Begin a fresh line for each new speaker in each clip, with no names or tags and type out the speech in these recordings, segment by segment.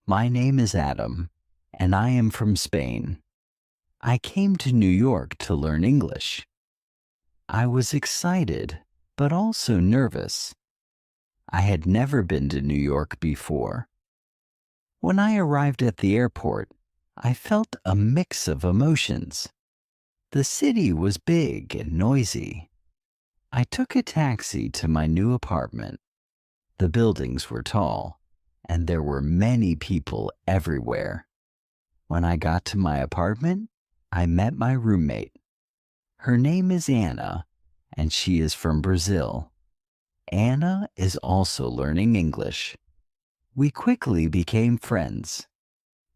My name is Adam, and I am from Spain. I came to New York to learn English. I was excited, but also nervous. I had never been to New York before. When I arrived at the airport, I felt a mix of emotions. The city was big and noisy. I took a taxi to my new apartment. The buildings were tall, and there were many people everywhere. When I got to my apartment, I met my roommate. Her name is Anna, and she is from Brazil. Anna is also learning English. We quickly became friends.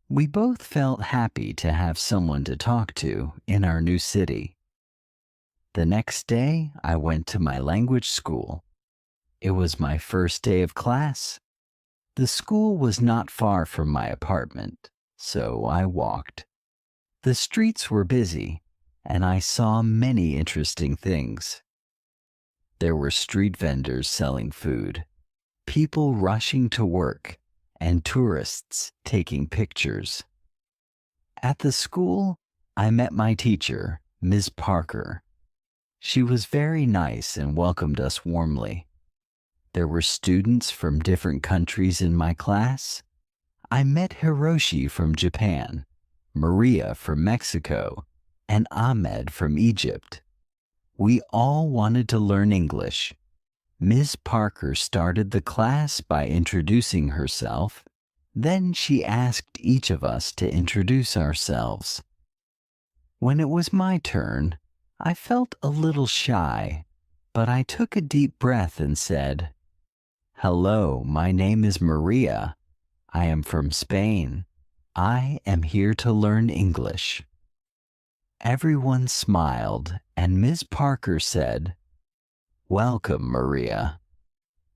We both felt happy to have someone to talk to in our new city. The next day, I went to my language school. It was my first day of class. The school was not far from my apartment, so I walked. The streets were busy, and I saw many interesting things. There were street vendors selling food, people rushing to work, and tourists taking pictures. At the school, I met my teacher, Ms. Parker. She was very nice and welcomed us warmly. There were students from different countries in my class. I met Hiroshi from Japan, Maria from Mexico, and Ahmed from Egypt. We all wanted to learn English. Ms. Parker started the class by introducing herself. Then she asked each of us to introduce ourselves. When it was my turn, I felt a little shy, but I took a deep breath and said, "Hello, my name is Maria. I am from Spain. I am here to learn English." Everyone smiled, and Ms. Parker said, "Welcome, Maria.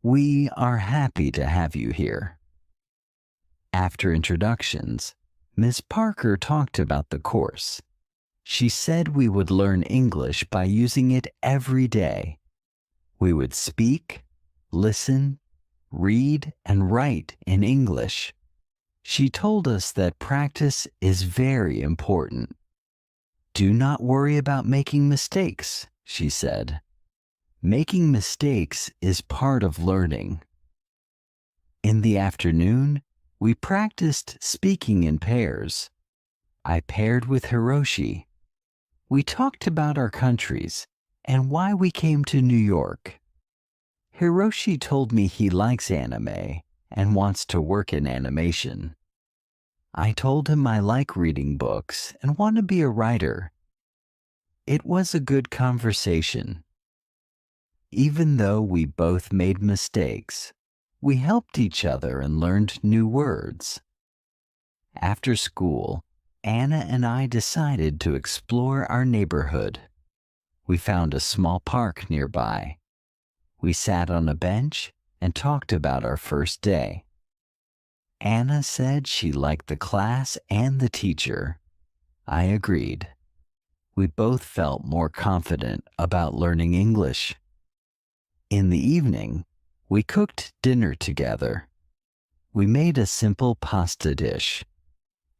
We are happy to have you here." After introductions, Ms. Parker talked about the course. She said we would learn English by using it every day. We would speak, listen, read, and write in English. She told us that practice is very important. "Do not worry about making mistakes," she said. "Making mistakes is part of learning." In the afternoon, we practiced speaking in pairs. I paired with Hiroshi. We talked about our countries and why we came to New York. Hiroshi told me he likes anime and wants to work in animation. I told him I like reading books and want to be a writer. It was a good conversation. Even though we both made mistakes, we helped each other and learned new words. After school, Anna and I decided to explore our neighborhood. We found a small park nearby. We sat on a bench and talked about our first day. Anna said she liked the class and the teacher. I agreed. We both felt more confident about learning English. In the evening, we cooked dinner together. We made a simple pasta dish.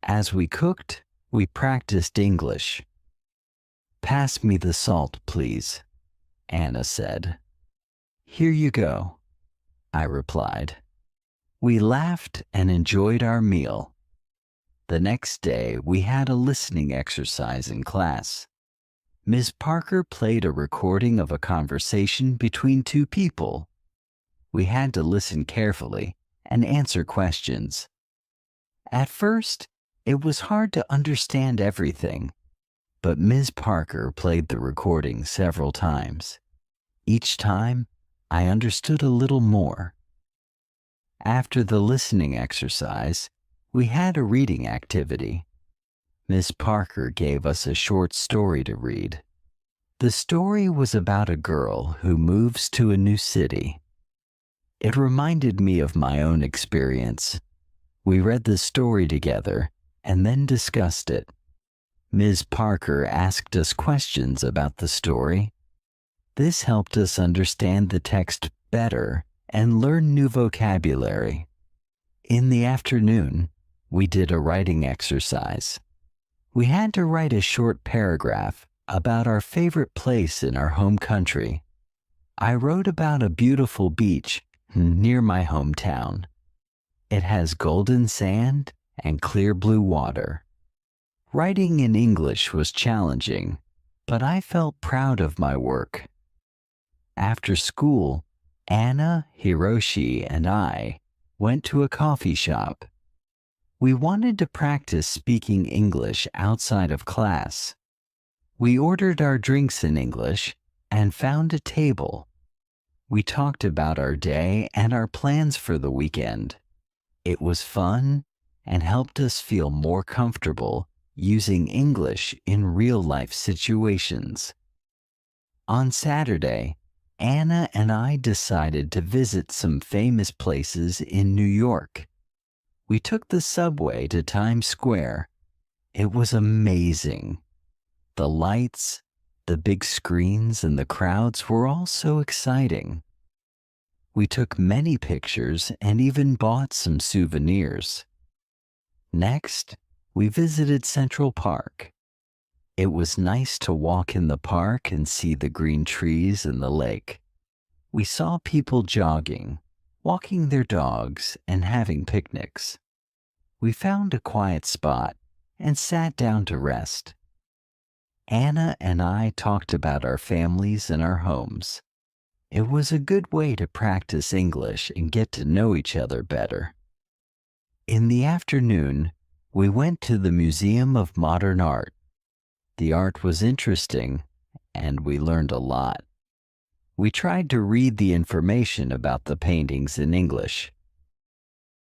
As we cooked, we practiced English. "Pass me the salt, please," Anna said. "Here you go," I replied. We laughed and enjoyed our meal. The next day, we had a listening exercise in class. Ms. Parker played a recording of a conversation between two people. We had to listen carefully and answer questions. At first, it was hard to understand everything, but Ms. Parker played the recording several times. Each time, I understood a little more. After the listening exercise, we had a reading activity. Miss Parker gave us a short story to read. The story was about a girl who moves to a new city. It reminded me of my own experience. We read the story together and then discussed it. Ms. Parker asked us questions about the story. This helped us understand the text better and learn new vocabulary. In the afternoon, We did a writing exercise. We had to write a short paragraph about our favorite place in our home country. I wrote about a beautiful beach near my hometown. It has golden sand and clear blue water. Writing in English was challenging, but I felt proud of my work. After school, Anna, Hiroshi, and I went to a coffee shop. We wanted to practice speaking English outside of class. We ordered our drinks in English and found a table. We talked about our day and our plans for the weekend. It was fun and helped us feel more comfortable using English in real-life situations. On Saturday, Anna and I decided to visit some famous places in New York. We took the subway to Times Square. It was amazing. The lights, the big screens, and the crowds were all so exciting. We took many pictures and even bought some souvenirs. Next, we visited Central Park. It was nice to walk in the park and see the green trees and the lake. We saw people jogging, walking their dogs, and having picnics. We found a quiet spot and sat down to rest. Anna and I talked about our families and our homes. It was a good way to practice English and get to know each other better. In the afternoon, we went to the Museum of Modern Art. The art was interesting, and we learned a lot. We tried to read the information about the paintings in English.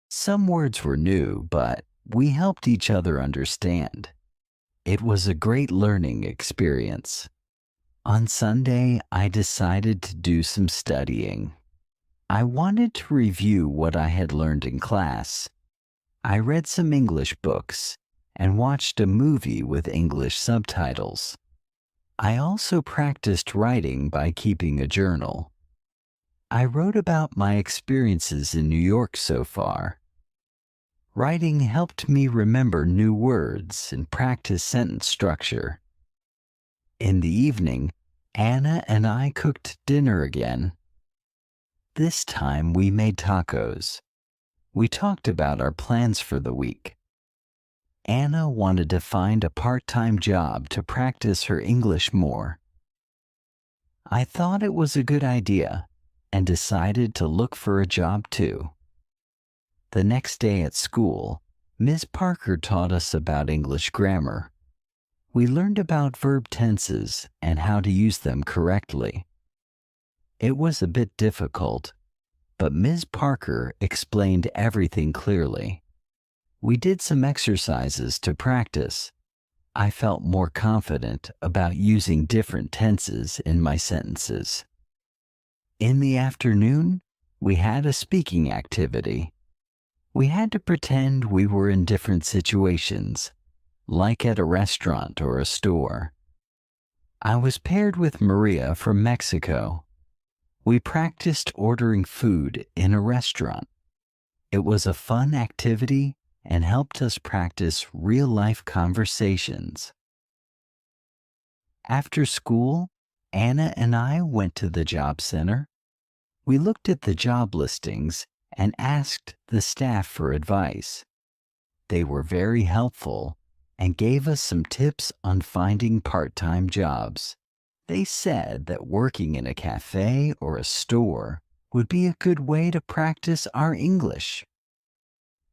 Some words were new, but we helped each other understand. It was a great learning experience. On Sunday, I decided to do some studying. I wanted to review what I had learned in class. I read some English books and watched a movie with English subtitles. I also practiced writing by keeping a journal. I wrote about my experiences in New York so far. Writing helped me remember new words and practice sentence structure. In the evening, Anna and I cooked dinner again. This time we made tacos. We talked about our plans for the week. Anna wanted to find a part-time job to practice her English more. I thought it was a good idea and decided to look for a job too. The next day at school, Ms. Parker taught us about English grammar. We learned about verb tenses and how to use them correctly. It was a bit difficult, but Ms. Parker explained everything clearly. We did some exercises to practice. I felt more confident about using different tenses in my sentences. In the afternoon, we had a speaking activity. We had to pretend we were in different situations, like at a restaurant or a store. I was paired with Maria from Mexico. We practiced ordering food in a restaurant. It was a fun activity and helped us practice real-life conversations. After school, Anna and I went to the job center. We looked at the job listings and asked the staff for advice. They were very helpful and gave us some tips on finding part-time jobs. They said that working in a cafe or a store would be a good way to practice our English.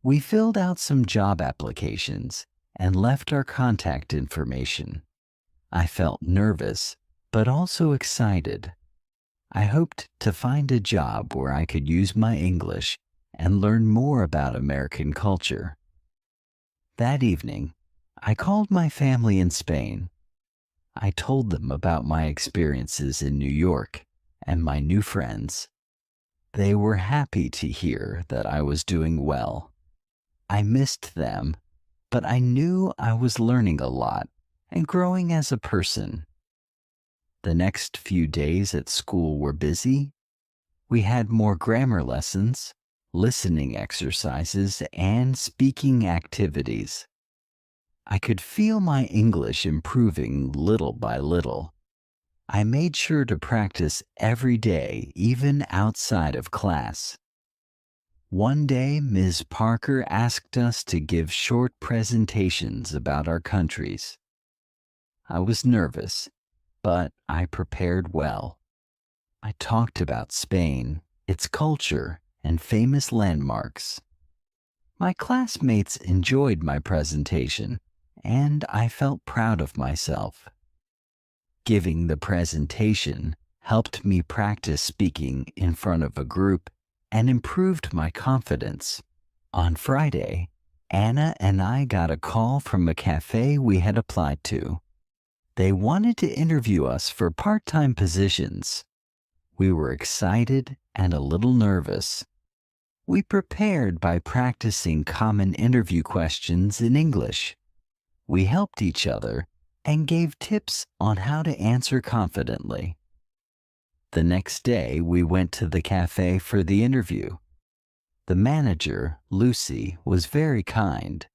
We filled out some job applications and left our contact information. I felt nervous, but also excited. I hoped to find a job where I could use my English and learn more about American culture. That evening, I called my family in Spain. I told them about my experiences in New York and my new friends. They were happy to hear that I was doing well. I missed them, but I knew I was learning a lot and growing as a person. The next few days at school were busy. We had more grammar lessons, listening exercises, and speaking activities. I could feel my English improving little by little. I made sure to practice every day, even outside of class. One day, Ms. Parker asked us to give short presentations about our countries. I was nervous, but I prepared well. I talked about Spain, its culture, and famous landmarks. My classmates enjoyed my presentation, and I felt proud of myself. Giving the presentation helped me practice speaking in front of a group and improved my confidence. On Friday, Anna and I got a call from a cafe we had applied to. They wanted to interview us for part-time positions. We were excited and a little nervous. We prepared by practicing common interview questions in English. We helped each other and gave tips on how to answer confidently. The next day, we went to the cafe for the interview. The manager, Lucy, was very kind.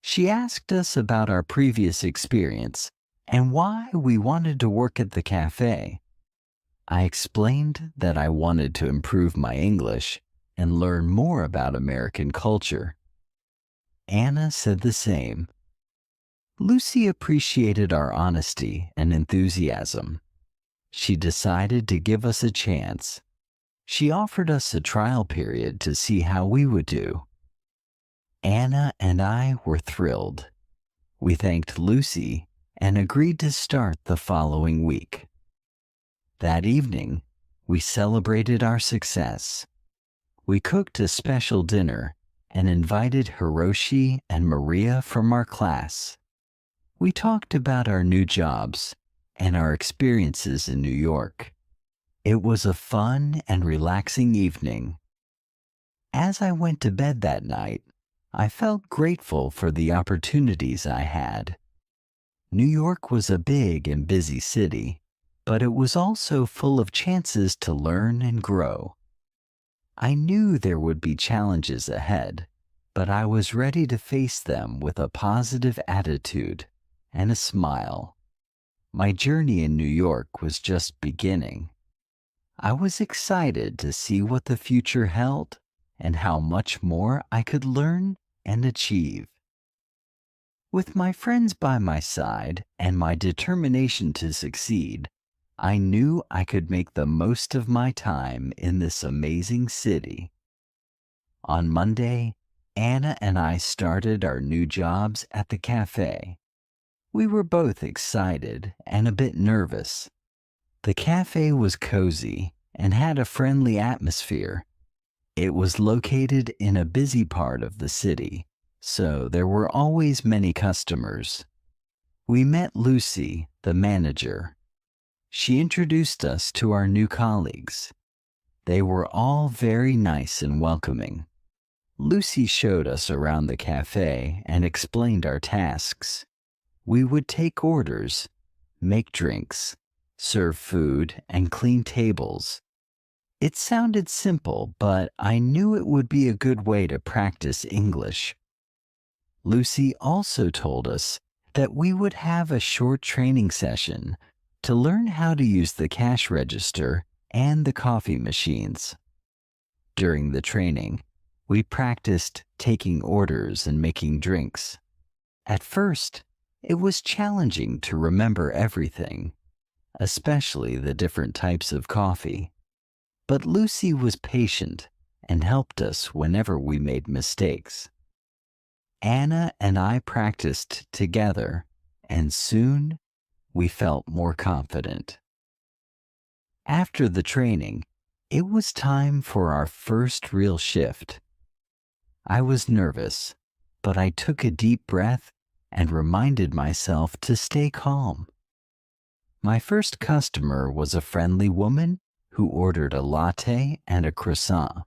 She asked us about our previous experience and why we wanted to work at the cafe. I explained that I wanted to improve my English and learn more about American culture. Anna said the same. Lucy appreciated our honesty and enthusiasm. She decided to give us a chance. She offered us a trial period to see how we would do. Anna and I were thrilled. We thanked Lucy and agreed to start the following week. That evening, we celebrated our success. We cooked a special dinner and invited Hiroshi and Maria from our class. We talked about our new jobs and our experiences in New York. It was a fun and relaxing evening. As I went to bed that night, I felt grateful for the opportunities I had. New York was a big and busy city, but it was also full of chances to learn and grow. I knew there would be challenges ahead, but I was ready to face them with a positive attitude and a smile. My journey in New York was just beginning. I was excited to see what the future held and how much more I could learn and achieve. With my friends by my side and my determination to succeed, I knew I could make the most of my time in this amazing city. On Monday, Anna and I started our new jobs at the cafe. We were both excited and a bit nervous. The cafe was cozy and had a friendly atmosphere. It was located in a busy part of the city, so there were always many customers. We met Lucy, the manager. She introduced us to our new colleagues. They were all very nice and welcoming. Lucy showed us around the cafe and explained our tasks. We would take orders, make drinks, serve food, and clean tables. It sounded simple, but I knew it would be a good way to practice English. Lucy also told us that we would have a short training session to learn how to use the cash register and the coffee machines. During the training, we practiced taking orders and making drinks. At first, it was challenging to remember everything, especially the different types of coffee. But Lucy was patient and helped us whenever we made mistakes. Anna and I practiced together, and soon we felt more confident. After the training, it was time for our first real shift. I was nervous, but I took a deep breath and reminded myself to stay calm. My first customer was a friendly woman who ordered a latte and a croissant.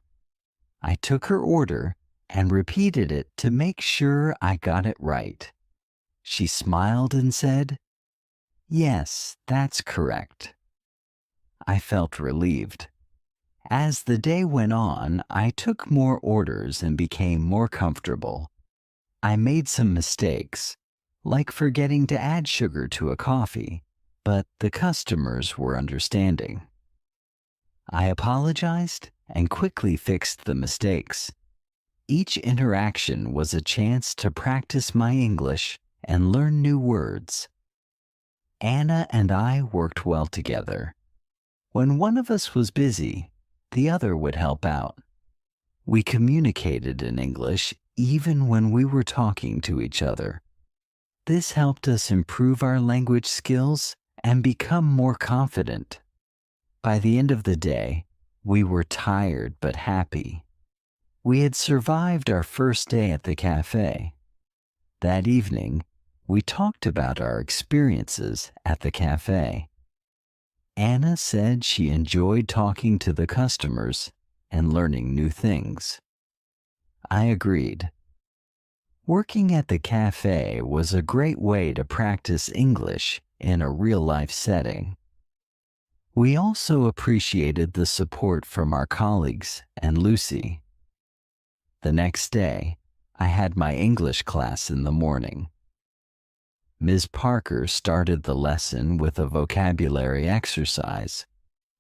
I took her order and repeated it to make sure I got it right. She smiled and said, "Yes, that's correct." I felt relieved. As the day went on, I took more orders and became more comfortable. I made some mistakes, like forgetting to add sugar to a coffee, but the customers were understanding. I apologized and quickly fixed the mistakes. Each interaction was a chance to practice my English and learn new words. Anna and I worked well together. When one of us was busy, the other would help out. We communicated in English even when we were talking to each other. This helped us improve our language skills and become more confident. By the end of the day, we were tired but happy. We had survived our first day at the cafe. That evening, we talked about our experiences at the cafe. Anna said she enjoyed talking to the customers and learning new things. I agreed. Working at the cafe was a great way to practice English in a real-life setting. We also appreciated the support from our colleagues and Lucy. The next day, I had my English class in the morning. Ms. Parker started the lesson with a vocabulary exercise.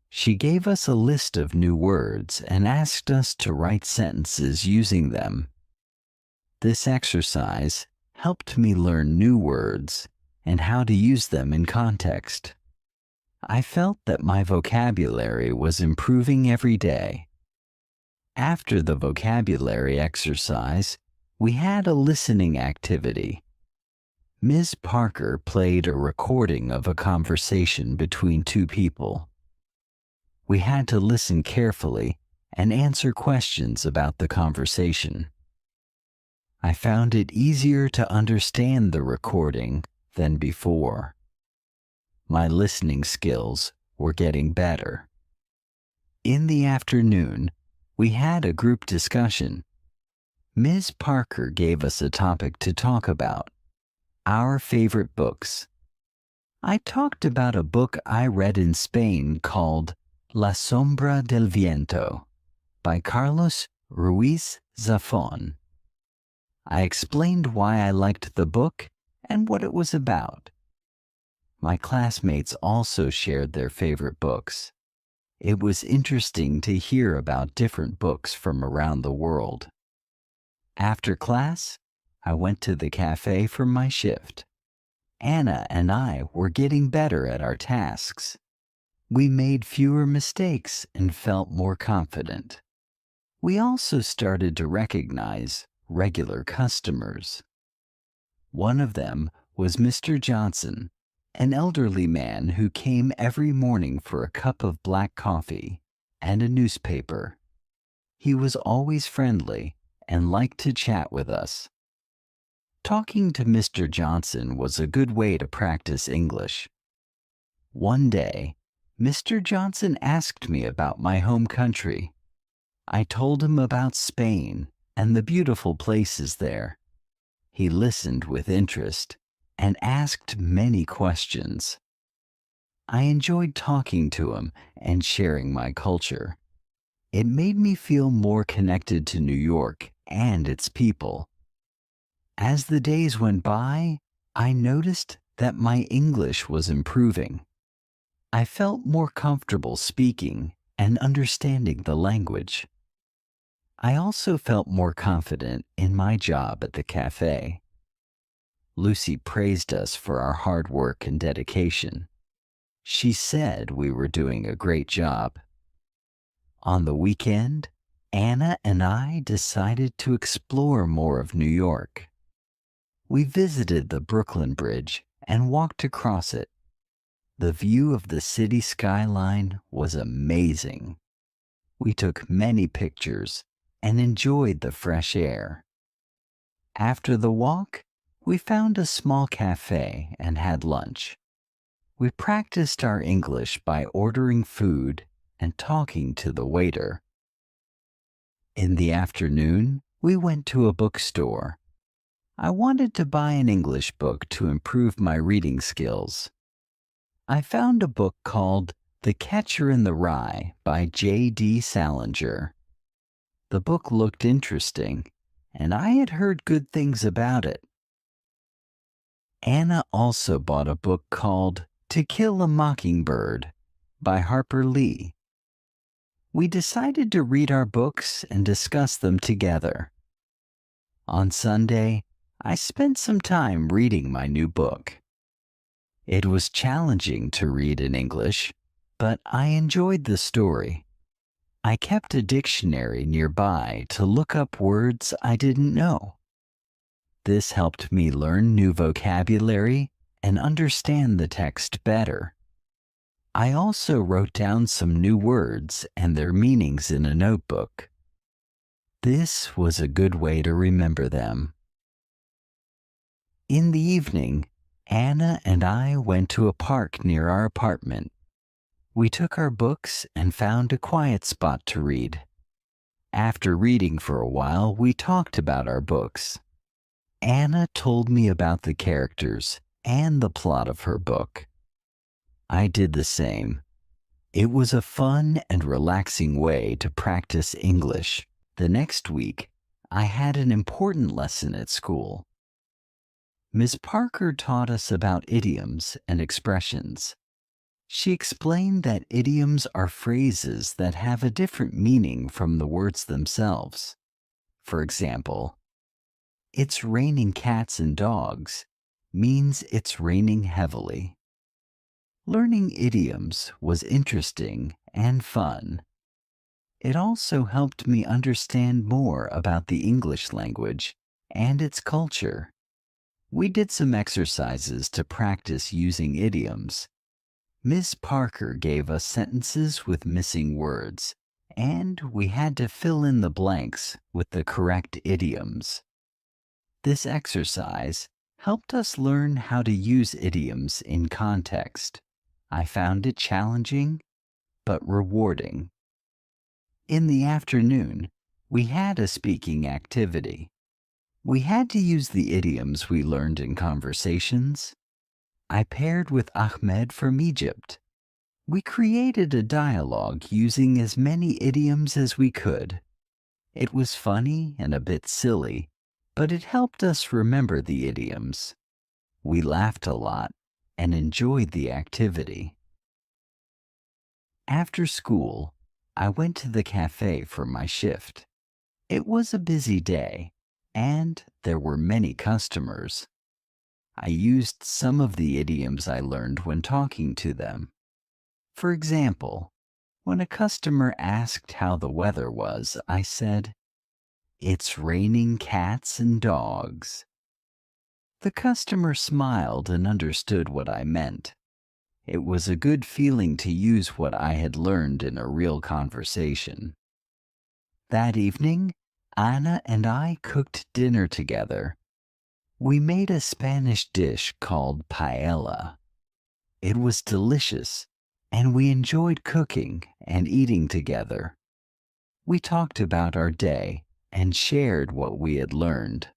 She gave us a list of new words and asked us to write sentences using them. This exercise helped me learn new words and how to use them in context. I felt that my vocabulary was improving every day. After the vocabulary exercise, we had a listening activity. Ms. Parker played a recording of a conversation between two people. We had to listen carefully and answer questions about the conversation. I found it easier to understand the recording than before. My listening skills were getting better. In the afternoon, we had a group discussion. Ms. Parker gave us a topic to talk about: our favorite books. I talked about a book I read in Spain called La Sombra del Viento by Carlos Ruiz Zafón. I explained why I liked the book and what it was about. My classmates also shared their favorite books. It was interesting to hear about different books from around the world. After class, I went to the cafe for my shift. Anna and I were getting better at our tasks. We made fewer mistakes and felt more confident. We also started to recognize regular customers. One of them was Mr. Johnson, an elderly man who came every morning for a cup of black coffee and a newspaper. He was always friendly and liked to chat with us. Talking to Mr. Johnson was a good way to practice English. One day, Mr. Johnson asked me about my home country. I told him about Spain and the beautiful places there. He listened with interest and asked many questions. I enjoyed talking to him and sharing my culture. It made me feel more connected to New York and its people. As the days went by, I noticed that my English was improving. I felt more comfortable speaking and understanding the language. I also felt more confident in my job at the cafe. Lucy praised us for our hard work and dedication. She said we were doing a great job. On the weekend, Anna and I decided to explore more of New York. We visited the Brooklyn Bridge and walked across it. The view of the city skyline was amazing. We took many pictures and enjoyed the fresh air. After the walk, we found a small cafe and had lunch. We practiced our English by ordering food and talking to the waiter. In the afternoon, we went to a bookstore. I wanted to buy an English book to improve my reading skills. I found a book called The Catcher in the Rye by J.D. Salinger. The book looked interesting, and I had heard good things about it. Anna also bought a book called To Kill a Mockingbird by Harper Lee. We decided to read our books and discuss them together. On Sunday, I spent some time reading my new book. It was challenging to read in English, but I enjoyed the story. I kept a dictionary nearby to look up words I didn't know. This helped me learn new vocabulary and understand the text better. I also wrote down some new words and their meanings in a notebook. This was a good way to remember them. In the evening, Anna and I went to a park near our apartment. We took our books and found a quiet spot to read. After reading for a while, we talked about our books. Anna told me about the characters and the plot of her book. I did the same. It was a fun and relaxing way to practice English. The next week, I had an important lesson at school. Ms. Parker taught us about idioms and expressions. She explained that idioms are phrases that have a different meaning from the words themselves. For example, "It's raining cats and dogs" means it's raining heavily. Learning idioms was interesting and fun. It also helped me understand more about the English language and its culture. We did some exercises to practice using idioms. Miss Parker gave us sentences with missing words, and we had to fill in the blanks with the correct idioms. This exercise helped us learn how to use idioms in context. I found it challenging, but rewarding. In the afternoon, we had a speaking activity. We had to use the idioms we learned in conversations. I paired with Ahmed from Egypt. We created a dialogue using as many idioms as we could. It was funny and a bit silly, but it helped us remember the idioms. We laughed a lot and enjoyed the activity. After school, I went to the cafe for my shift. It was a busy day, and there were many customers. I used some of the idioms I learned when talking to them. For example, when a customer asked how the weather was, I said, "It's raining cats and dogs." The customer smiled and understood what I meant. It was a good feeling to use what I had learned in a real conversation. That evening, Anna and I cooked dinner together. We made a Spanish dish called paella. It was delicious, and we enjoyed cooking and eating together. We talked about our day and shared what we had learned.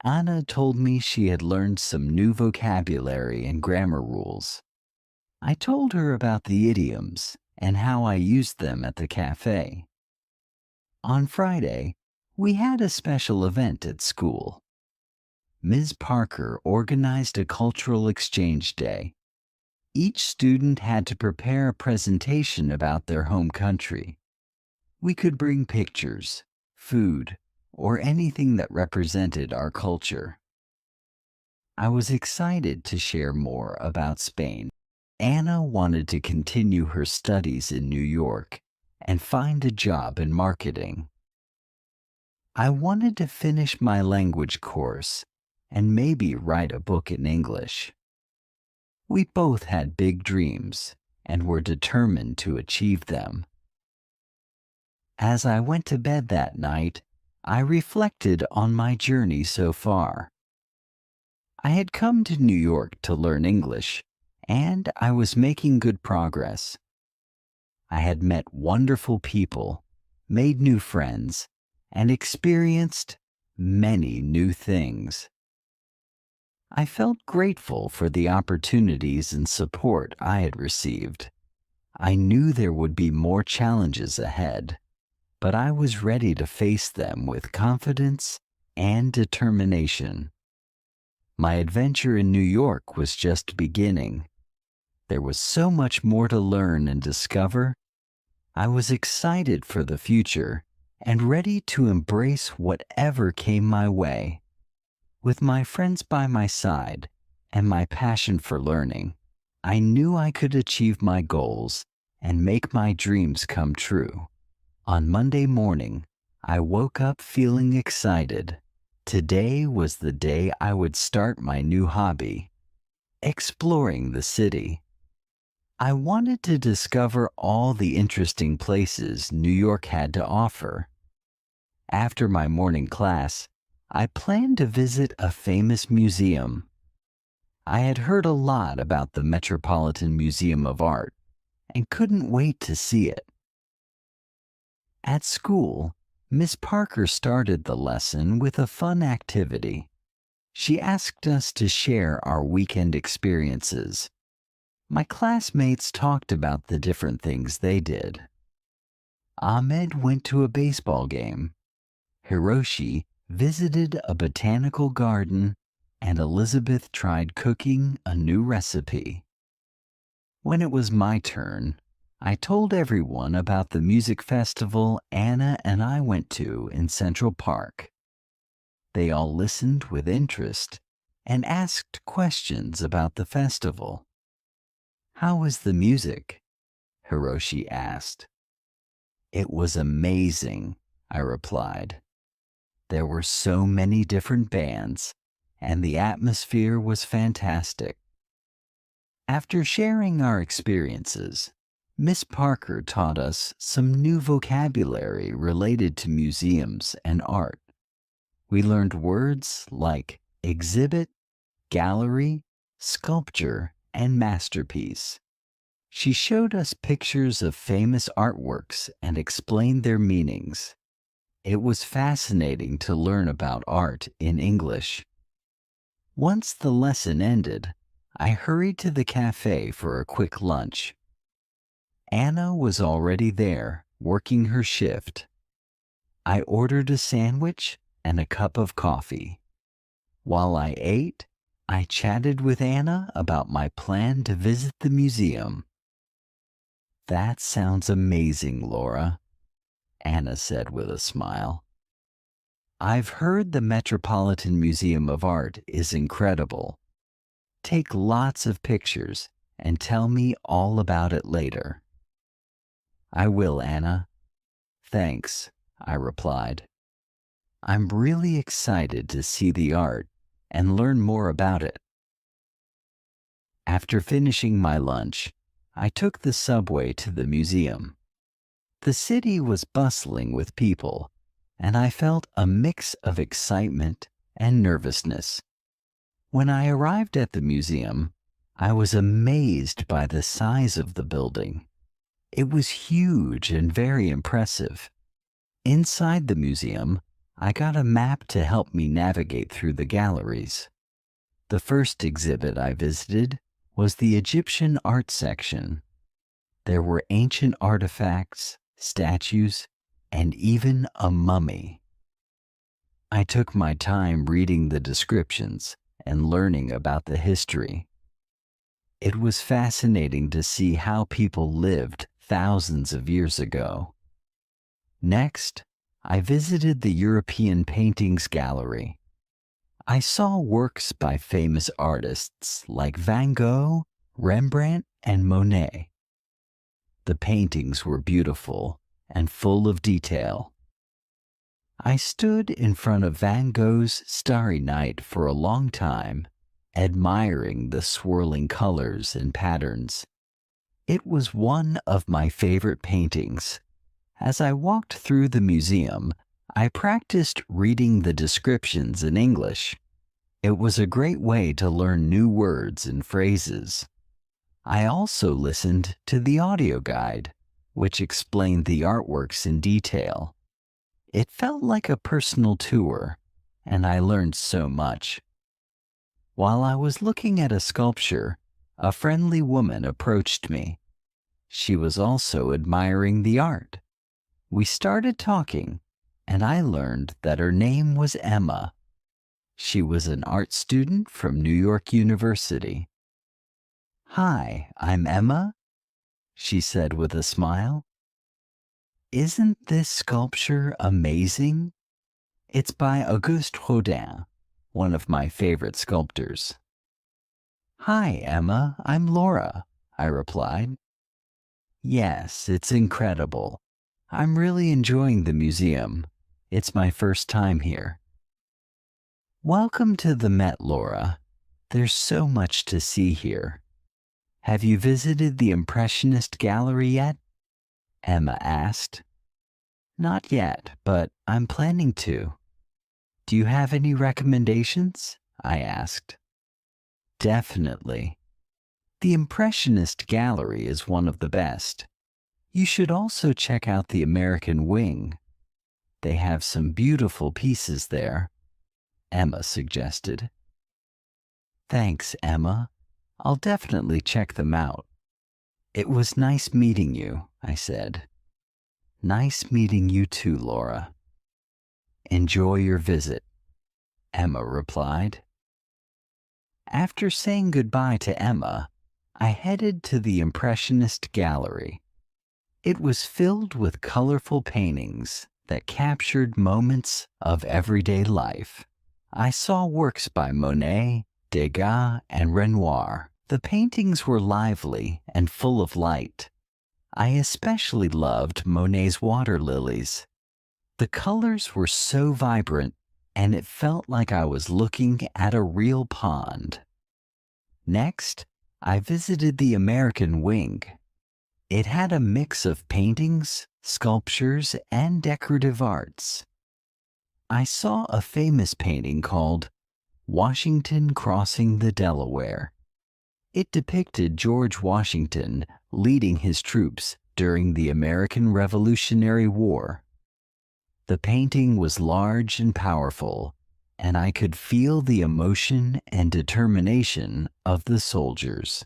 Anna told me she had learned some new vocabulary and grammar rules. I told her about the idioms and how I used them at the cafe. On Friday, we had a special event at school. Ms. Parker organized a cultural exchange day. Each student had to prepare a presentation about their home country. We could bring pictures, food, or anything that represented our culture. I was excited to share more about Spain. Anna wanted to continue her studies in New York and find a job in marketing. I wanted to finish my language course and maybe write a book in English. We both had big dreams and were determined to achieve them. As I went to bed that night, I reflected on my journey so far. I had come to New York to learn English, and I was making good progress. I had met wonderful people, made new friends, and experienced many new things. I felt grateful for the opportunities and support I had received. I knew there would be more challenges ahead, but I was ready to face them with confidence and determination. My adventure in New York was just beginning. There was so much more to learn and discover. I was excited for the future and ready to embrace whatever came my way. With my friends by my side and my passion for learning, I knew I could achieve my goals and make my dreams come true. On Monday morning, I woke up feeling excited. Today was the day I would start my new hobby, exploring the city. I wanted to discover all the interesting places New York had to offer. After my morning class, I planned to visit a famous museum. I had heard a lot about the Metropolitan Museum of Art and couldn't wait to see it. At school, Miss Parker started the lesson with a fun activity. She asked us to share our weekend experiences. My classmates talked about the different things they did. Ahmed went to a baseball game. Hiroshi visited a botanical garden, and Elizabeth tried cooking a new recipe. When it was my turn, I told everyone about the music festival Anna and I went to in Central Park. They all listened with interest and asked questions about the festival. "How was the music?" Hiroshi asked. "It was amazing," I replied. There were so many different bands, and the atmosphere was fantastic. After sharing our experiences, Miss Parker taught us some new vocabulary related to museums and art. We learned words like exhibit, gallery, sculpture, and masterpiece. She showed us pictures of famous artworks and explained their meanings. It was fascinating to learn about art in English. Once the lesson ended, I hurried to the cafe for a quick lunch. Anna was already there, working her shift. I ordered a sandwich and a cup of coffee. While I ate, I chatted with Anna about my plan to visit the museum. "That sounds amazing, Laura," Anna said with a smile. "I've heard the Metropolitan Museum of Art is incredible. Take lots of pictures and tell me all about it later." "I will, Anna." "Thanks," I replied. I'm really excited to see the art and learn more about it. After finishing my lunch, I took the subway to the museum. The city was bustling with people, and I felt a mix of excitement and nervousness. When I arrived at the museum, I was amazed by the size of the building. It was huge and very impressive. Inside the museum, I got a map to help me navigate through the galleries. The first exhibit I visited was the Egyptian art section. There were ancient artifacts, statues, and even a mummy. I took my time reading the descriptions and learning about the history. It was fascinating to see how people lived thousands of years ago. Next, I visited the European Paintings Gallery. I saw works by famous artists like Van Gogh, Rembrandt, and Monet. The paintings were beautiful and full of detail. I stood in front of Van Gogh's Starry Night for a long time, admiring the swirling colors and patterns. It was one of my favorite paintings. As I walked through the museum, I practiced reading the descriptions in English. It was a great way to learn new words and phrases. I also listened to the audio guide, which explained the artworks in detail. It felt like a personal tour, and I learned so much. While I was looking at a sculpture, a friendly woman approached me. She was also admiring the art. We started talking, and I learned that her name was Emma. She was an art student from New York University. "Hi, I'm Emma," she said with a smile. "Isn't this sculpture amazing? It's by Auguste Rodin, one of my favorite sculptors." "Hi, Emma, I'm Laura," I replied. "Yes, it's incredible. I'm really enjoying the museum. It's my first time here." "Welcome to the Met, Laura. There's so much to see here. Have you visited the Impressionist Gallery yet?" Emma asked. "Not yet, but I'm planning to." "Do you have any recommendations?" I asked. "Definitely. The Impressionist Gallery is one of the best. You should also check out the American Wing. They have some beautiful pieces there," Emma suggested. "Thanks, Emma. I'll definitely check them out." "It was nice meeting you," I said. "Nice meeting you too, Laura." "Enjoy your visit," Emma replied. After saying goodbye to Emma, I headed to the Impressionist Gallery. It was filled with colorful paintings that captured moments of everyday life. I saw works by Monet, Degas, and Renoir. The paintings were lively and full of light. I especially loved Monet's water lilies. The colors were so vibrant, and it felt like I was looking at a real pond. Next, I visited the American Wing. It had a mix of paintings, sculptures, and decorative arts. I saw a famous painting called Washington Crossing the Delaware. It depicted George Washington leading his troops during the American Revolutionary War. The painting was large and powerful, and I could feel the emotion and determination of the soldiers.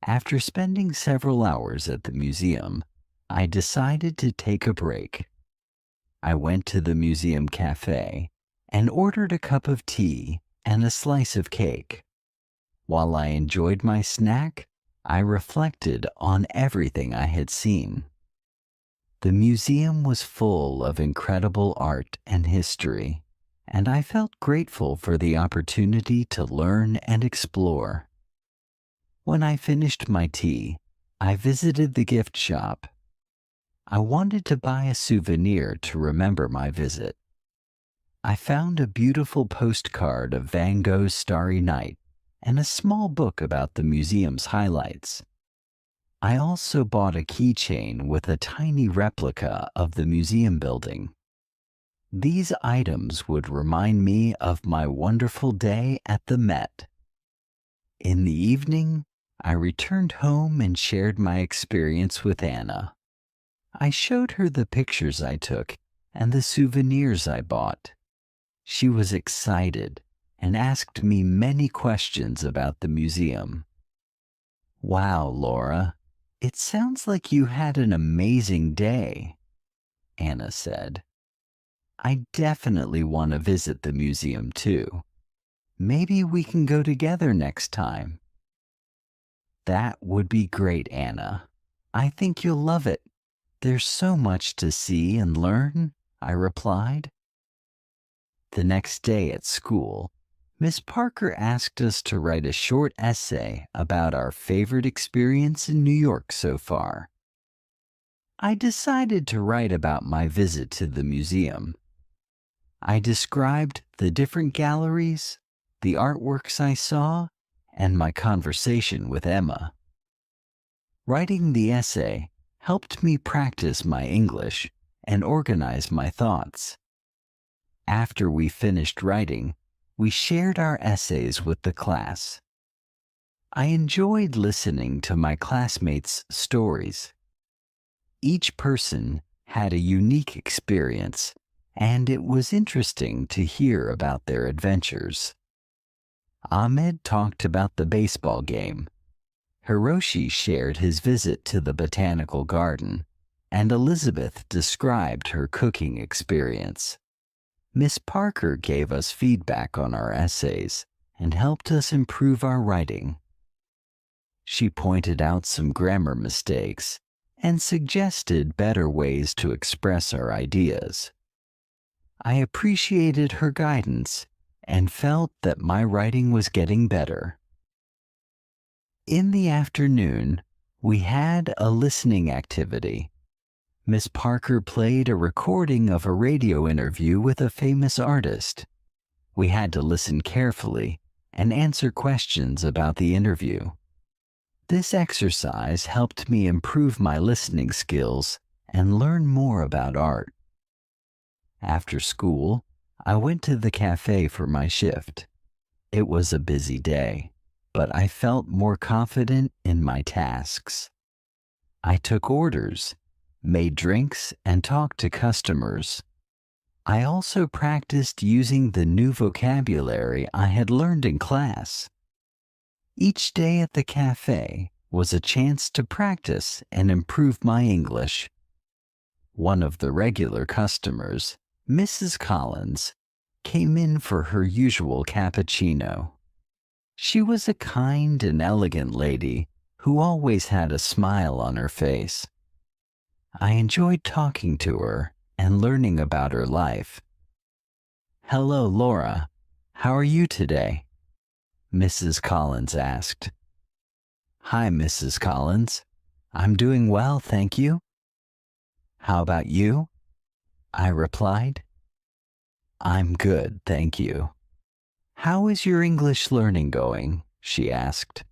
After spending several hours at the museum, I decided to take a break. I went to the museum cafe and ordered a cup of tea and a slice of cake. While I enjoyed my snack, I reflected on everything I had seen. The museum was full of incredible art and history, and I felt grateful for the opportunity to learn and explore. When I finished my tea, I visited the gift shop. I wanted to buy a souvenir to remember my visit. I found a beautiful postcard of Van Gogh's Starry Night and a small book about the museum's highlights. I also bought a keychain with a tiny replica of the museum building. These items would remind me of my wonderful day at the Met. In the evening, I returned home and shared my experience with Anna. I showed her the pictures I took and the souvenirs I bought. She was excited and asked me many questions about the museum. "Wow, Laura, it sounds like you had an amazing day," Anna said. "I definitely want to visit the museum too. Maybe we can go together next time." "That would be great, Anna. I think you'll love it. There's so much to see and learn," I replied. The next day at school, Miss Parker asked us to write a short essay about our favorite experience in New York so far. I decided to write about my visit to the museum. I described the different galleries, the artworks I saw, and my conversation with Emma. Writing the essay helped me practice my English and organize my thoughts. After we finished writing, we shared our essays with the class. I enjoyed listening to my classmates' stories. Each person had a unique experience, and it was interesting to hear about their adventures. Ahmed talked about the baseball game. Hiroshi shared his visit to the botanical garden, and Elizabeth described her cooking experience. Miss Parker gave us feedback on our essays and helped us improve our writing. She pointed out some grammar mistakes and suggested better ways to express our ideas. I appreciated her guidance and felt that my writing was getting better. In the afternoon, we had a listening activity. Miss Parker played a recording of a radio interview with a famous artist. We had to listen carefully and answer questions about the interview. This exercise helped me improve my listening skills and learn more about art. After school, I went to the cafe for my shift. It was a busy day, but I felt more confident in my tasks. I took orders, made drinks, and talked to customers. I also practiced using the new vocabulary I had learned in class. Each day at the cafe was a chance to practice and improve my English. One of the regular customers, Mrs. Collins, came in for her usual cappuccino. She was a kind and elegant lady who always had a smile on her face. I enjoyed talking to her and learning about her life. "Hello, Laura. How are you today?" Mrs. Collins asked. "Hi, Mrs. Collins. I'm doing well, thank you." "How about you?" I replied. "I'm good, thank you." "How is your English learning going?" she asked.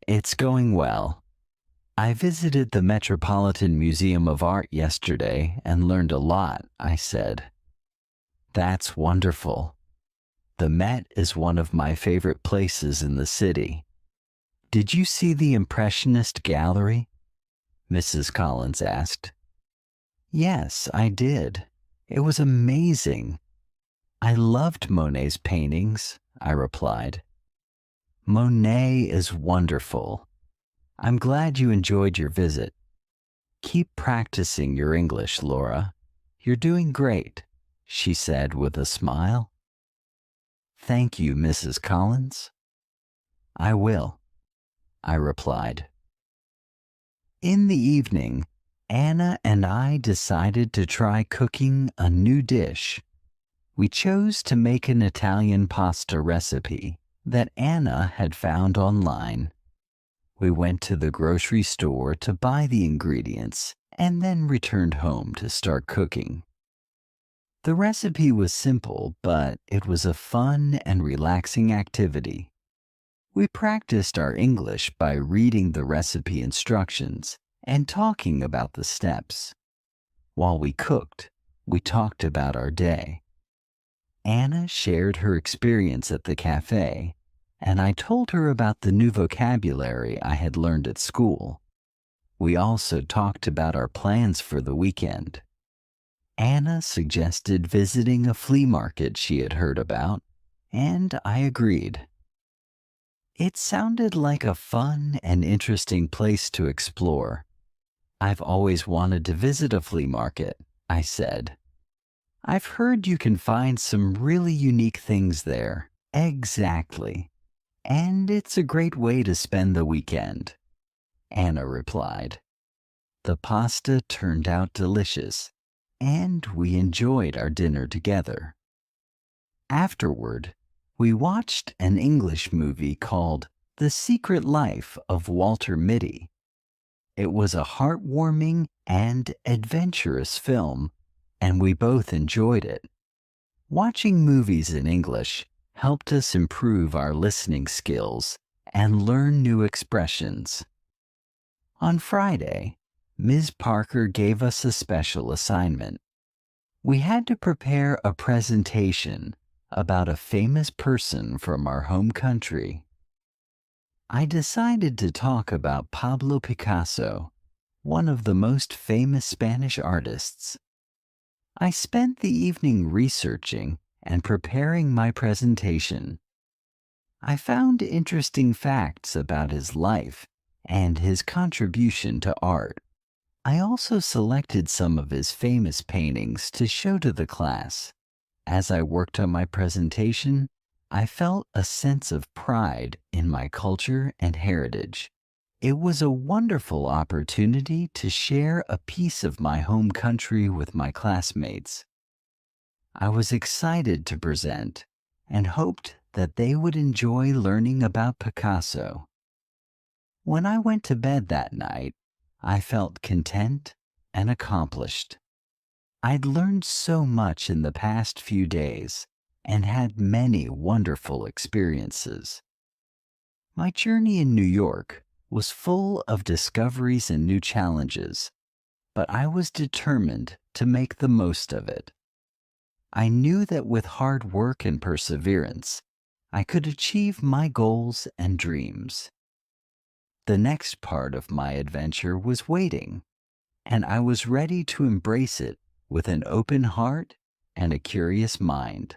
"It's going well. I visited the Metropolitan Museum of Art yesterday and learned a lot," I said. "That's wonderful. The Met is one of my favorite places in the city. Did you see the Impressionist gallery?" Mrs. Collins asked. "Yes, I did. It was amazing. I loved Monet's paintings," I replied. "Monet is wonderful. I'm glad you enjoyed your visit. Keep practicing your English, Laura. You're doing great," she said with a smile. "Thank you, Mrs. Collins." "I will," I replied. In the evening, Anna and I decided to try cooking a new dish. We chose to make an Italian pasta recipe that Anna had found online. We went to the grocery store to buy the ingredients and then returned home to start cooking. The recipe was simple, but it was a fun and relaxing activity. We practiced our English by reading the recipe instructions and talking about the steps. While we cooked, we talked about our day. Anna shared her experience at the cafe, and I told her about the new vocabulary I had learned at school. We also talked about our plans for the weekend. Anna suggested visiting a flea market she had heard about, and I agreed. It sounded like a fun and interesting place to explore. "I've always wanted to visit a flea market," I said. "I've heard you can find some really unique things there." "Exactly. And it's a great way to spend the weekend," Anna replied. The pasta turned out delicious, and we enjoyed our dinner together. Afterward, we watched an English movie called The Secret Life of Walter Mitty. It was a heartwarming and adventurous film, and we both enjoyed it. Watching movies in English helped us improve our listening skills and learn new expressions. On Friday, Ms. Parker gave us a special assignment. We had to prepare a presentation about a famous person from our home country. I decided to talk about Pablo Picasso, one of the most famous Spanish artists. I spent the evening researching and preparing my presentation. I found interesting facts about his life and his contribution to art. I also selected some of his famous paintings to show to the class. As I worked on my presentation, I felt a sense of pride in my culture and heritage. It was a wonderful opportunity to share a piece of my home country with my classmates. I was excited to present and hoped that they would enjoy learning about Picasso. When I went to bed that night, I felt content and accomplished. I'd learned so much in the past few days and had many wonderful experiences. My journey in New York was full of discoveries and new challenges, but I was determined to make the most of it. I knew that with hard work and perseverance, I could achieve my goals and dreams. The next part of my adventure was waiting, and I was ready to embrace it with an open heart and a curious mind.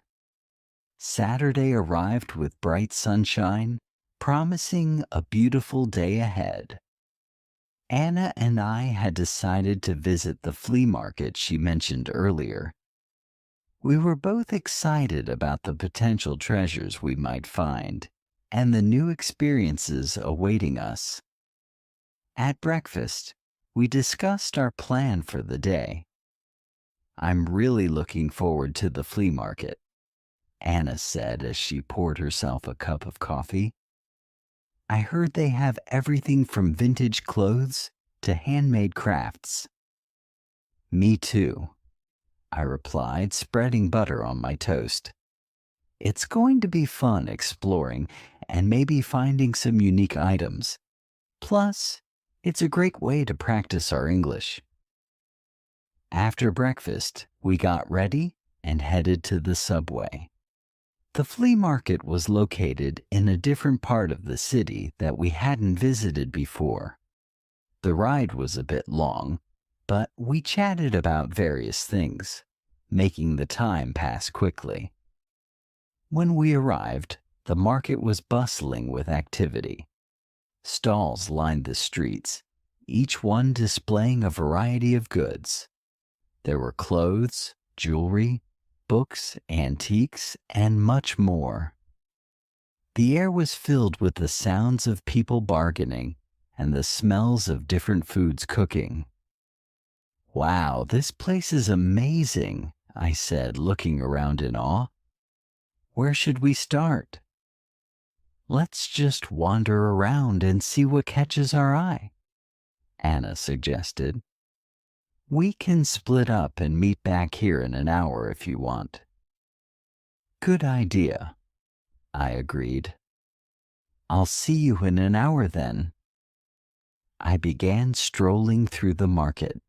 Saturday arrived with bright sunshine, promising a beautiful day ahead. Anna and I had decided to visit the flea market she mentioned earlier. We were both excited about the potential treasures we might find and the new experiences awaiting us. At breakfast, we discussed our plan for the day. "I'm really looking forward to the flea market," Anna said as she poured herself a cup of coffee. "I heard they have everything from vintage clothes to handmade crafts." "Me too," I replied, spreading butter on my toast. "It's going to be fun exploring and maybe finding some unique items. Plus, it's a great way to practice our English." After breakfast, we got ready and headed to the subway. The flea market was located in a different part of the city that we hadn't visited before. The ride was a bit long, but we chatted about various things, making the time pass quickly. When we arrived, the market was bustling with activity. Stalls lined the streets, each one displaying a variety of goods. There were clothes, jewelry, books, antiques, and much more. The air was filled with the sounds of people bargaining and the smells of different foods cooking. "Wow, this place is amazing," I said, looking around in awe. "Where should we start?" "Let's just wander around and see what catches our eye," Anna suggested. "We can split up and meet back here in an hour if you want." "Good idea," I agreed. "I'll see you in an hour then." I began strolling through the market,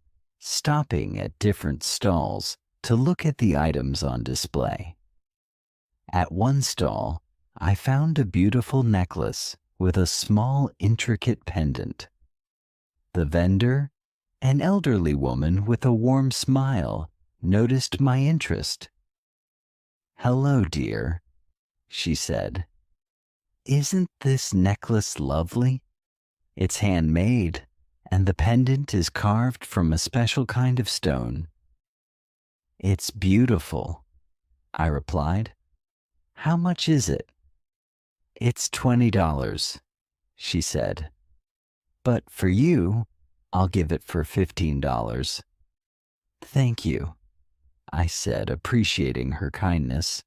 stopping at different stalls to look at the items on display. At one stall, I found a beautiful necklace with a small, intricate pendant. The vendor, an elderly woman with a warm smile, noticed my interest. "Hello, dear," she said. "Isn't this necklace lovely? It's handmade, and the pendant is carved from a special kind of stone." "It's beautiful," I replied. "How much is it?" "It's $20, she said. "But for you, I'll give it for $15. "Thank you," I said, appreciating her kindness.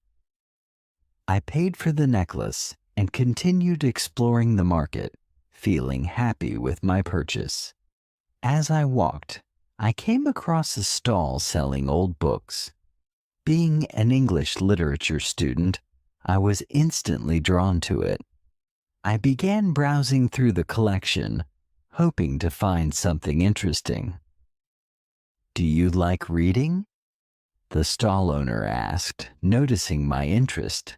I paid for the necklace and continued exploring the market, feeling happy with my purchase. As I walked, I came across a stall selling old books. Being an English literature student, I was instantly drawn to it. I began browsing through the collection, hoping to find something interesting. "Do you like reading?" the stall owner asked, noticing my interest.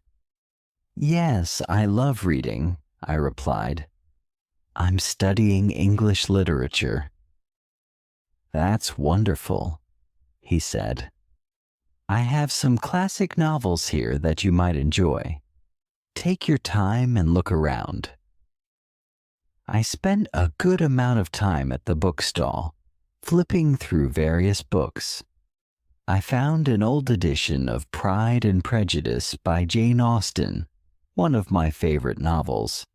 "Yes, I love reading," I replied. "I'm studying English literature." "That's wonderful," he said. "I have some classic novels here that you might enjoy. take your time and look around. I spent a good amount of time at the bookstall, flipping through various books. I found an old edition of Pride and Prejudice by Jane Austen, one of my favorite novels.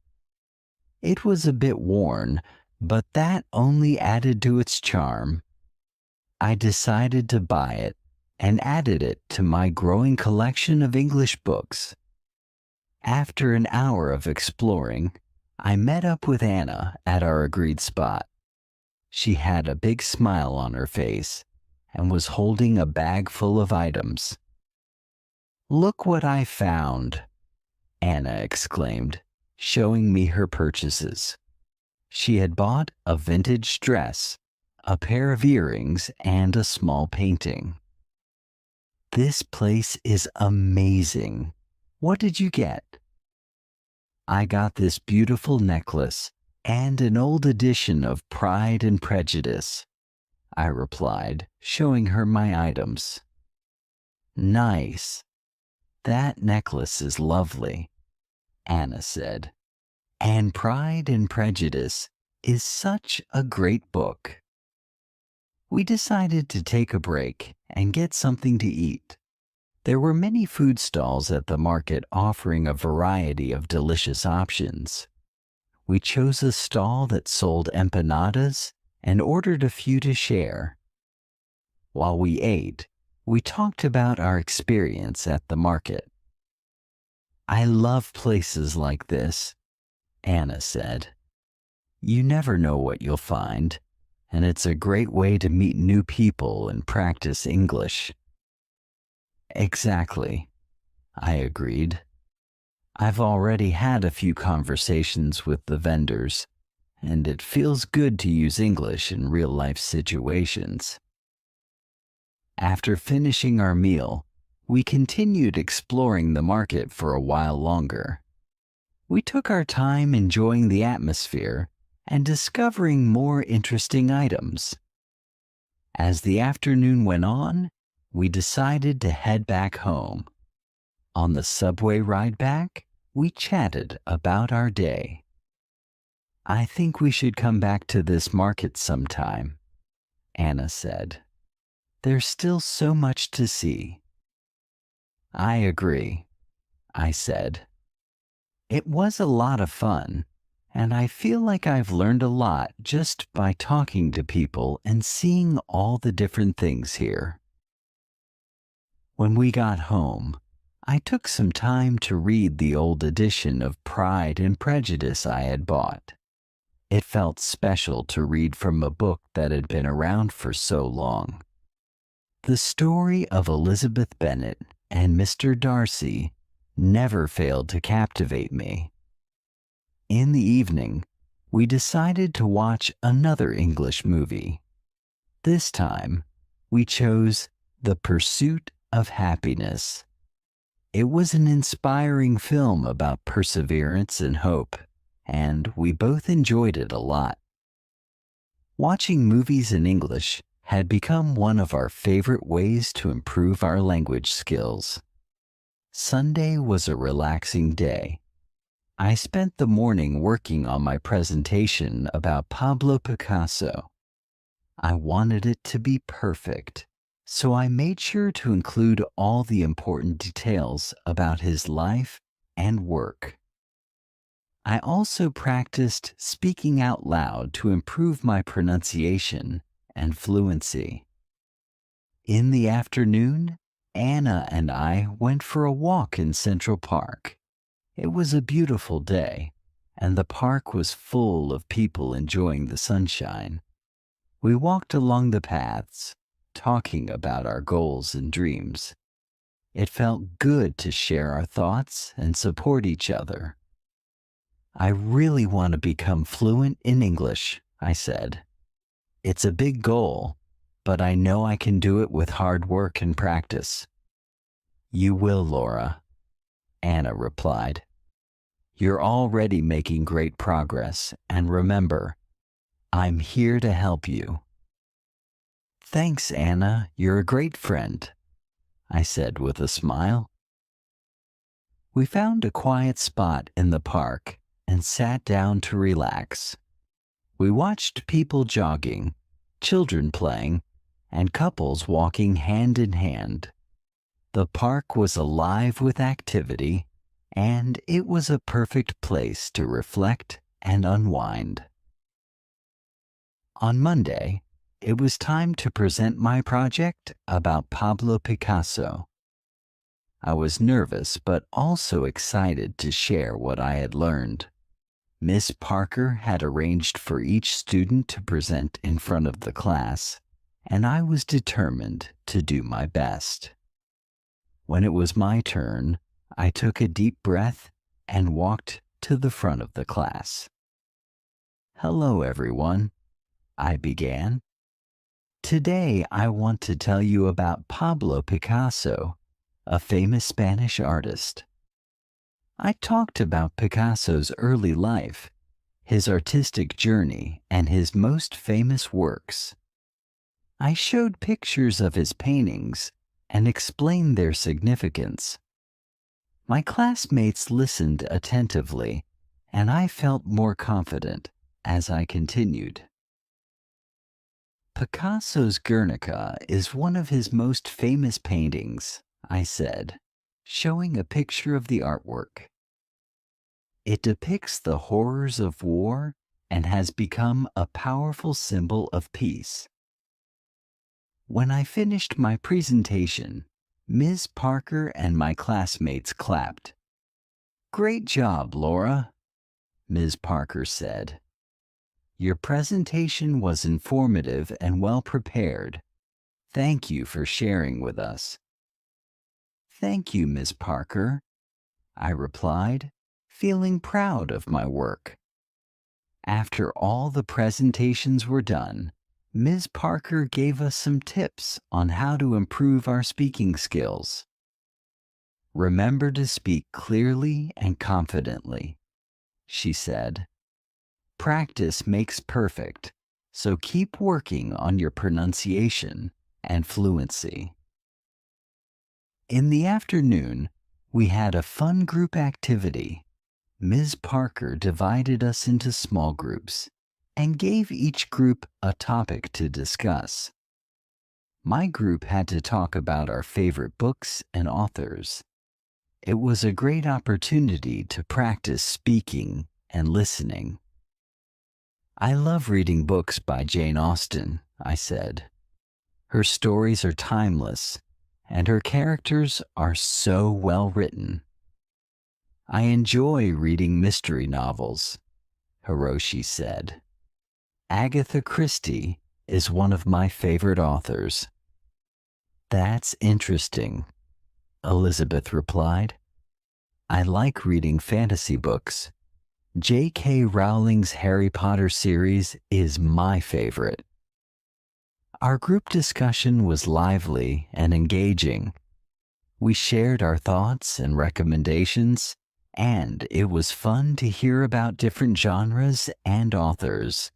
It was a bit worn, but that only added to its charm. I decided to buy it and added it to my growing collection of English books. After an hour of exploring, I met up with Anna at our agreed spot. She had a big smile on her face and was holding a bag full of items. "Look what I found," Anna exclaimed, showing me her purchases. She had bought a vintage dress, a pair of earrings, and a small painting. "This place is amazing. What did you get?" "I got this beautiful necklace and an old edition of Pride and Prejudice," I replied, showing her my items. "Nice. That necklace is lovely," Anna said. "And Pride and Prejudice is such a great book." We decided to take a break and get something to eat. There were many food stalls at the market offering a variety of delicious options. We chose a stall that sold empanadas and ordered a few to share. While we ate, we talked about our experience at the market. "I love places like this," Anna said. "You never know what you'll find, and it's a great way to meet new people and practice English." "Exactly," I agreed. "I've already had a few conversations with the vendors, and it feels good to use English in real-life situations." After finishing our meal, we continued exploring the market for a while longer. We took our time enjoying the atmosphere and discovering more interesting items. As the afternoon went on, we decided to head back home. On the subway ride back, we chatted about our day. "I think we should come back to this market sometime," Anna said. "There's still so much to see." "I agree," I said. "It was a lot of fun, and I feel like I've learned a lot just by talking to people and seeing all the different things here." When we got home, I took some time to read the old edition of Pride and Prejudice I had bought. It felt special to read from a book that had been around for so long. The story of Elizabeth Bennet and Mr. Darcy never failed to captivate me. In the evening, we decided to watch another English movie. This time, we chose The Pursuit of Happiness. It was an inspiring film about perseverance and hope, and we both enjoyed it a lot. Watching movies in English had become one of our favorite ways to improve our language skills. Sunday was a relaxing day. I spent the morning working on my presentation about Pablo Picasso. I wanted it to be perfect, so I made sure to include all the important details about his life and work. I also practiced speaking out loud to improve my pronunciation and fluency. In the afternoon, Anna and I went for a walk in Central Park. It was a beautiful day, and the park was full of people enjoying the sunshine. We walked along the paths, talking about our goals and dreams. It felt good to share our thoughts and support each other. "I really want to become fluent in English," I said. "It's a big goal, but I know I can do it with hard work and practice." "You will, Laura," Anna replied. "You're already making great progress, and remember, I'm here to help you." "Thanks, Anna. You're a great friend," I said with a smile. We found a quiet spot in the park and sat down to relax. We watched people jogging, children playing, and couples walking hand in hand. The park was alive with activity, and it was a perfect place to reflect and unwind. On Monday, it was time to present my project about Pablo Picasso. I was nervous but also excited to share what I had learned. Miss Parker had arranged for each student to present in front of the class, and I was determined to do my best. When it was my turn, I took a deep breath and walked to the front of the class. "Hello, everyone," I began. "Today I want to tell you about Pablo Picasso, a famous Spanish artist." I talked about Picasso's early life, his artistic journey, and his most famous works. I showed pictures of his paintings and explained their significance. My classmates listened attentively, and I felt more confident as I continued. "Picasso's Guernica is one of his most famous paintings," I said, showing a picture of the artwork. "It depicts the horrors of war and has become a powerful symbol of peace." When I finished my presentation, Ms. Parker and my classmates clapped. "Great job, Laura," Ms. Parker said. "Your presentation was informative and well prepared. Thank you for sharing with us." "Thank you, Ms. Parker," I replied, feeling proud of my work. After all the presentations were done, Ms. Parker gave us some tips on how to improve our speaking skills. "Remember to speak clearly and confidently," she said. "Practice makes perfect, so keep working on your pronunciation and fluency." In the afternoon, we had a fun group activity. Ms. Parker divided us into small groups and gave each group a topic to discuss. My group had to talk about our favorite books and authors. It was a great opportunity to practice speaking and listening. "I love reading books by Jane Austen," I said. "Her stories are timeless, and her characters are so well written." "I enjoy reading mystery novels," Hiroshi said. "Agatha Christie is one of my favorite authors." "That's interesting," Elizabeth replied. "I like reading fantasy books. J.K. Rowling's Harry Potter series is my favorite." Our group discussion was lively and engaging. We shared our thoughts and recommendations, and it was fun to hear about different genres and authors.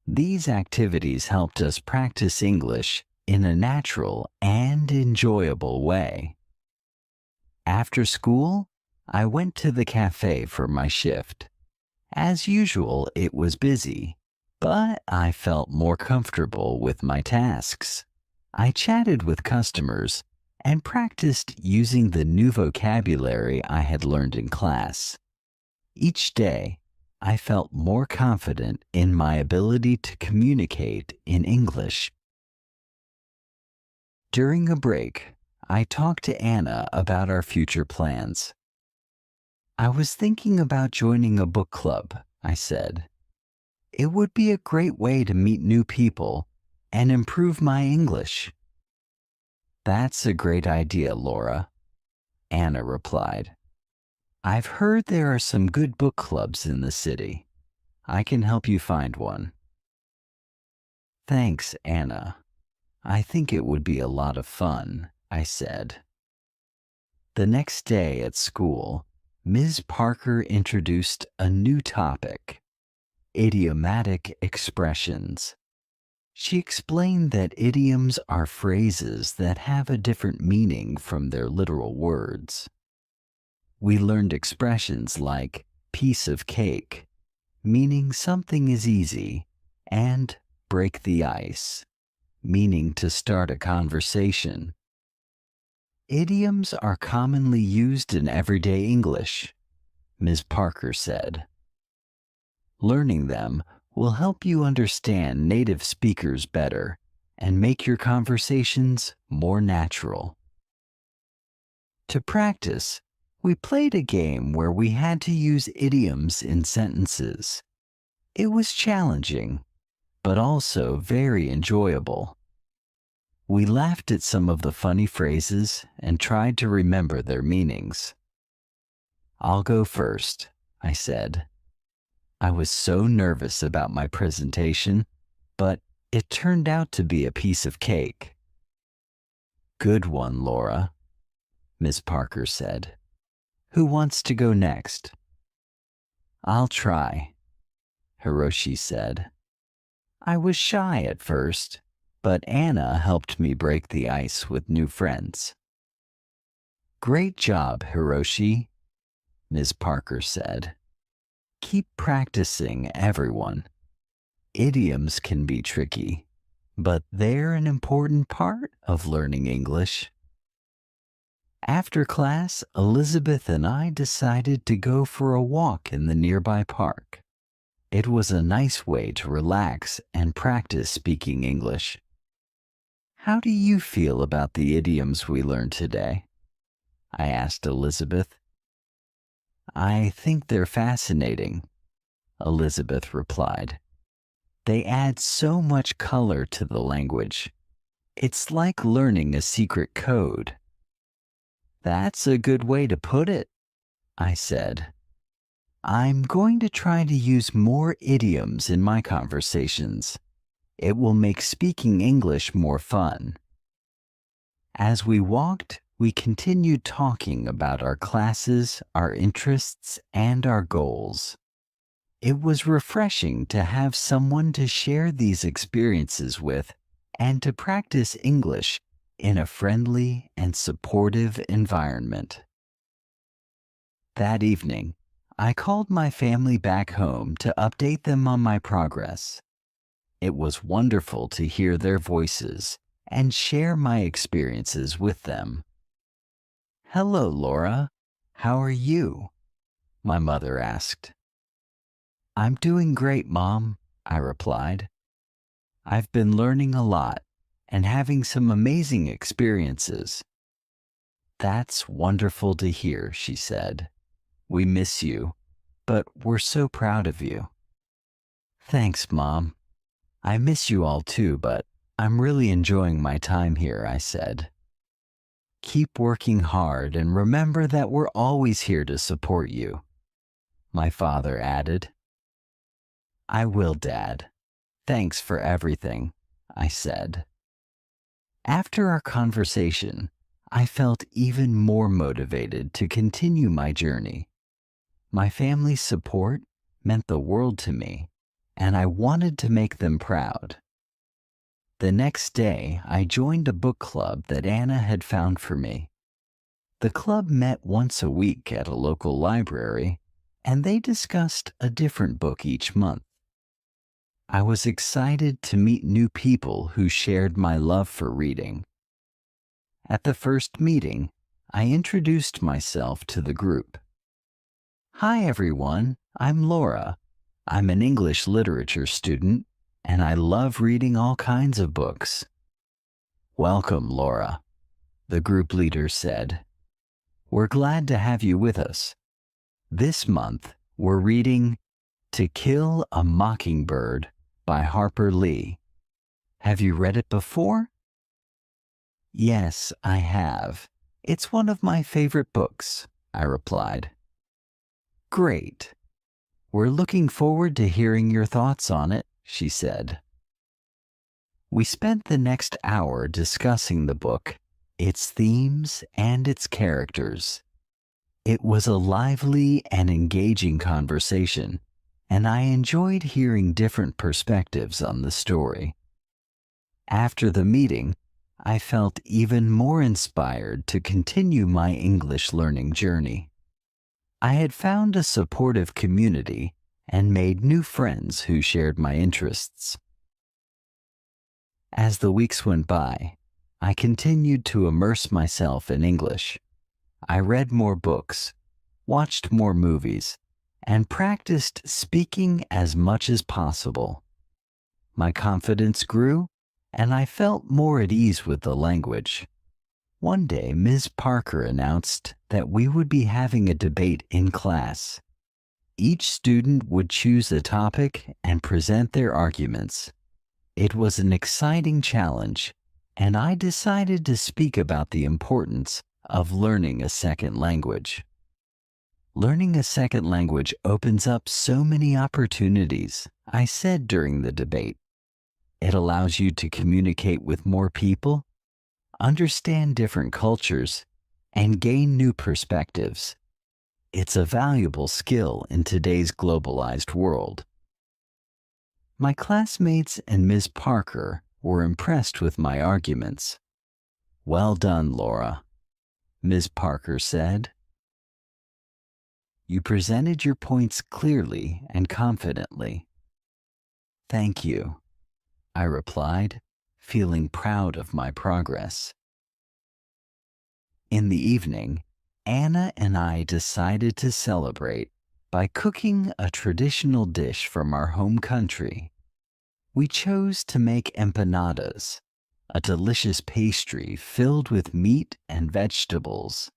These activities helped us practice English in a natural and enjoyable way. After school, I went to the cafe for my shift. As usual, it was busy, but I felt more comfortable with my tasks. I chatted with customers and practiced using the new vocabulary I had learned in class. Each day, I felt more confident in my ability to communicate in English. During a break, I talked to Anna about our future plans. "I was thinking about joining a book club," I said. "It would be a great way to meet new people and improve my English." "That's a great idea, Laura," Anna replied. "I've heard there are some good book clubs in the city. I can help you find one." "Thanks, Anna. I think it would be a lot of fun," I said. The next day at school, Ms. Parker introduced a new topic: idiomatic expressions. She explained that idioms are phrases that have a different meaning from their literal words. We learned expressions like piece of cake, meaning something is easy, and break the ice, meaning to start a conversation. Idioms are commonly used in everyday English, Ms. Parker said. Learning them will help you understand native speakers better and make your conversations more natural. To practice, we played a game where we had to use idioms in sentences. It was challenging, but also very enjoyable. We laughed at some of the funny phrases and tried to remember their meanings. "I'll go first," I said. I was so nervous about my presentation, but it turned out to be a piece of cake. "Good one, Laura," Miss Parker said. "Who wants to go next?" "I'll try," Hiroshi said. I was shy at first, but Anna helped me break the ice with new friends. "Great job, Hiroshi," Ms. Parker said. "Keep practicing, everyone. Idioms can be tricky, but they're an important part of learning English." After class, Elizabeth and I decided to go for a walk in the nearby park. It was a nice way to relax and practice speaking English. "How do you feel about the idioms we learned today?" I asked Elizabeth. "I think they're fascinating," Elizabeth replied. "They add so much color to the language. It's like learning a secret code." "That's a good way to put it," I said. "I'm going to try to use more idioms in my conversations. It will make speaking English more fun." As we walked, we continued talking about our classes, our interests, and our goals. It was refreshing to have someone to share these experiences with and to practice English in a friendly and supportive environment. That evening, I called my family back home to update them on my progress. It was wonderful to hear their voices and share my experiences with them. "Hello, Laura. How are you?" my mother asked. "I'm doing great, Mom," I replied. "I've been learning a lot and having some amazing experiences." "That's wonderful to hear," she said. "We miss you, but we're so proud of you." "Thanks, Mom. I miss you all too, but I'm really enjoying my time here," I said. "Keep working hard and remember that we're always here to support you," my father added. "I will, Dad. Thanks for everything," I said. After our conversation, I felt even more motivated to continue my journey. My family's support meant the world to me, and I wanted to make them proud. The next day, I joined a book club that Anna had found for me. The club met once a week at a local library, and they discussed a different book each month. I was excited to meet new people who shared my love for reading. At the first meeting, I introduced myself to the group. "Hi, everyone. I'm Laura. I'm an English literature student, and I love reading all kinds of books." "Welcome, Laura," the group leader said. "We're glad to have you with us. This month, we're reading To Kill a Mockingbird by Harper Lee. Have you read it before?" "Yes, I have. It's one of my favorite books," I replied. "Great. We're looking forward to hearing your thoughts on it," she said. We spent the next hour discussing the book, its themes, and its characters. It was a lively and engaging conversation, and I enjoyed hearing different perspectives on the story. After the meeting, I felt even more inspired to continue my English learning journey. I had found a supportive community and made new friends who shared my interests. As the weeks went by, I continued to immerse myself in English. I read more books, watched more movies, and practiced speaking as much as possible. My confidence grew, and I felt more at ease with the language. One day, Ms. Parker announced that we would be having a debate in class. Each student would choose a topic and present their arguments. It was an exciting challenge, and I decided to speak about the importance of learning a second language. Learning a second language opens up so many opportunities, I said during the debate. It allows you to communicate with more people, understand different cultures, and gain new perspectives. It's a valuable skill in today's globalized world. My classmates and Ms. Parker were impressed with my arguments. "Well done, Laura," Ms. Parker said. "You presented your points clearly and confidently." "Thank you," I replied, feeling proud of my progress. In the evening, Anna and I decided to celebrate by cooking a traditional dish from our home country. We chose to make empanadas, a delicious pastry filled with meat and vegetables.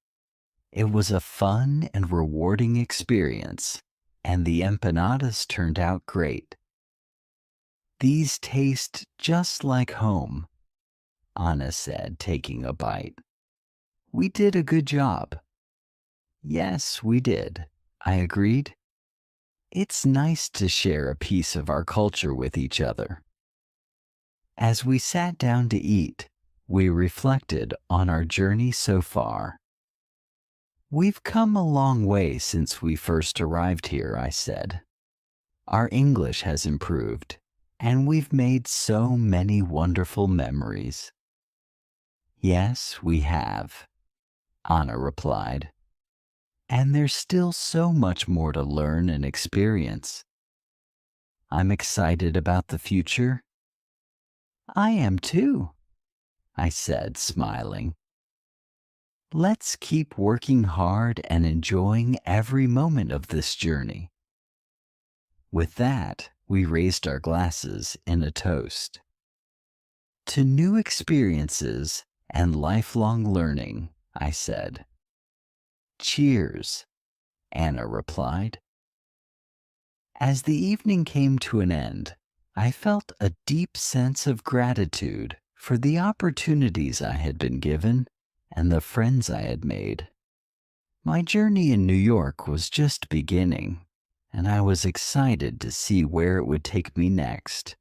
It was a fun and rewarding experience, and the empanadas turned out great. "These taste just like home," Anna said, taking a bite. "We did a good job." "Yes, we did," I agreed. "It's nice to share a piece of our culture with each other." As we sat down to eat, we reflected on our journey so far. "We've come a long way since we first arrived here," I said. "Our English has improved, and we've made so many wonderful memories." "Yes, we have," Anna replied. "And there's still so much more to learn and experience." "I'm excited about the future." "I am too," I said, smiling. "Let's keep working hard and enjoying every moment of this journey." With that, we raised our glasses in a toast. "To new experiences and lifelong learning," I said. "Cheers," Anna replied. As the evening came to an end, I felt a deep sense of gratitude for the opportunities I had been given and the friends I had made. My journey in New York was just beginning, and I was excited to see where it would take me next.